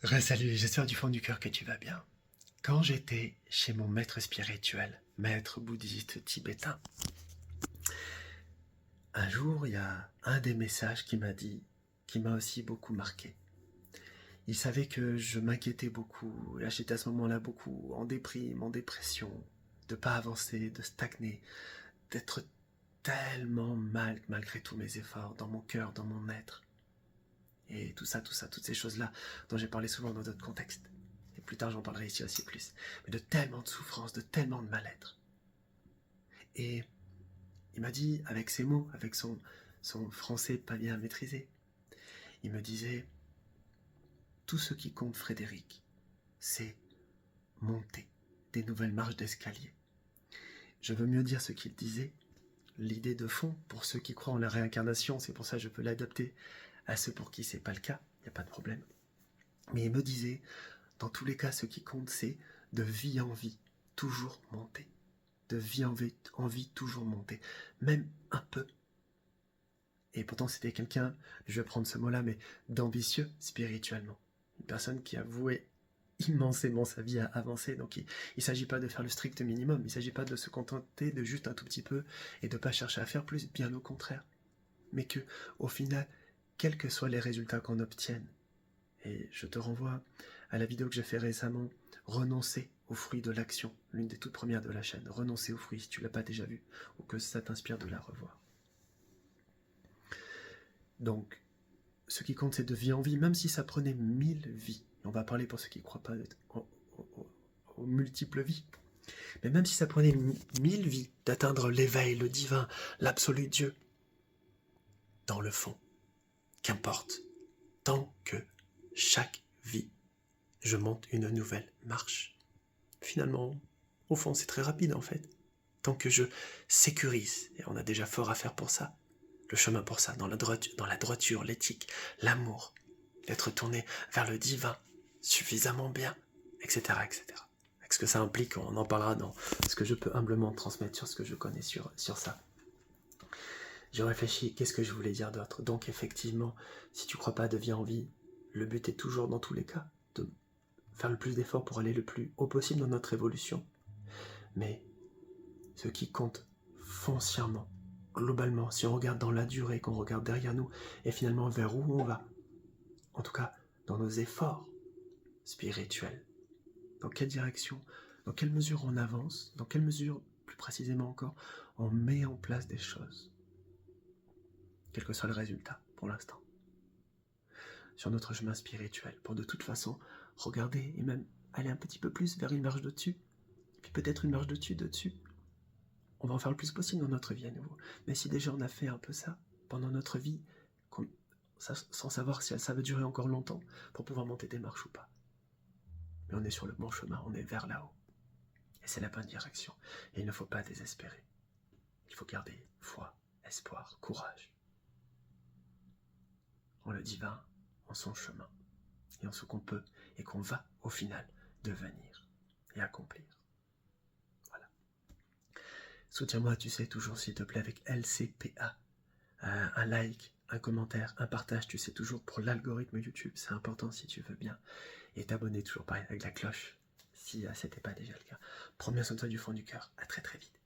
Salut, j'espère du fond du cœur que tu vas bien. Quand j'étais chez mon maître spirituel, maître bouddhiste tibétain, un jour, il y a un des messages qui m'a dit, qui m'a aussi beaucoup marqué. Il savait que je m'inquiétais beaucoup, et j'étais à ce moment-là beaucoup en déprime, en dépression, de pas avancer, de stagner, d'être tellement mal malgré tous mes efforts, dans mon cœur, dans mon être. Et tout ça, toutes ces choses-là dont j'ai parlé souvent dans d'autres contextes. Et plus tard, j'en parlerai ici aussi plus. Mais de tellement de souffrance, de tellement de mal-être. Et il m'a dit, avec ses mots, avec son français pas bien maîtrisé, il me disait, tout ce qui compte, Frédéric, c'est monter des nouvelles marches d'escalier. Je veux mieux dire ce qu'il disait, l'idée de fond, pour ceux qui croient en la réincarnation, c'est pour ça que je peux l'adapter à ceux pour qui c'est pas le cas, il n'y a pas de problème. Mais il me disait, dans tous les cas, ce qui compte, c'est de vie en vie, toujours monter. De vie en vie, toujours monter. Même un peu. Et pourtant, c'était quelqu'un, je vais prendre ce mot-là, mais d'ambitieux spirituellement. Une personne qui a voué immensément sa vie à avancer. Donc il ne s'agit pas de faire le strict minimum, il ne s'agit pas de se contenter de juste un tout petit peu et de ne pas chercher à faire plus, bien au contraire. Mais que, au final, quels que soient les résultats qu'on obtienne, et je te renvoie à la vidéo que j'ai fait récemment, renoncer aux fruits de l'action, l'une des toutes premières de la chaîne, renoncer aux fruits si tu ne l'as pas déjà vu, ou que ça t'inspire de la revoir. Donc, ce qui compte, c'est de vie en vie, même si ça prenait 1000 vies. On va parler pour ceux qui ne croient pas aux multiples vies. Mais même si ça prenait 1000 vies d'atteindre l'éveil, le divin, l'absolu Dieu, dans le fond, qu'importe, tant que chaque vie, je monte une nouvelle marche. Finalement, au fond, c'est très rapide en fait. Tant que je sécurise, et on a déjà fort à faire pour ça, le chemin pour ça, dans la droiture, l'éthique, l'amour, d'être tourné vers le divin suffisamment bien, etc., etc. Avec ce que ça implique, on en parlera dans ce que je peux humblement transmettre sur ce que je connais sur ça. J'ai réfléchi, qu'est-ce que je voulais dire d'autre? Donc effectivement, si tu crois pas de vie en vie, le but est toujours dans tous les cas de faire le plus d'efforts pour aller le plus haut possible dans notre évolution. Mais ce qui compte foncièrement, globalement, si on regarde dans la durée, qu'on regarde derrière nous, et finalement vers où on va, en tout cas dans nos efforts spirituels, dans quelle direction, dans quelle mesure on avance, dans quelle mesure, plus précisément encore, on met en place des choses, quel que soit le résultat pour l'instant, sur notre chemin spirituel, pour de toute façon regarder et même aller un petit peu plus vers une marche de-dessus, puis peut-être une marche de-dessus, on va en faire le plus possible dans notre vie à nouveau. Mais si déjà on a fait un peu ça pendant notre vie, sans savoir si ça va durer encore longtemps, pour pouvoir monter des marches ou pas. Mais on est sur le bon chemin, on est vers là-haut. Et c'est la bonne direction. Et il ne faut pas désespérer. Il faut garder foi, espoir, courage. En le divin, en son chemin, et en ce qu'on peut et qu'on va au final devenir et accomplir. Voilà. Soutiens-moi, tu sais, toujours s'il te plaît, avec LCPA. Un like, un commentaire, un partage, tu sais, toujours pour l'algorithme YouTube, c'est important si tu veux bien. Et t'abonner toujours pareil avec la cloche, si c'était pas déjà le cas. Prends bien soin de toi du fond du cœur. À très très vite.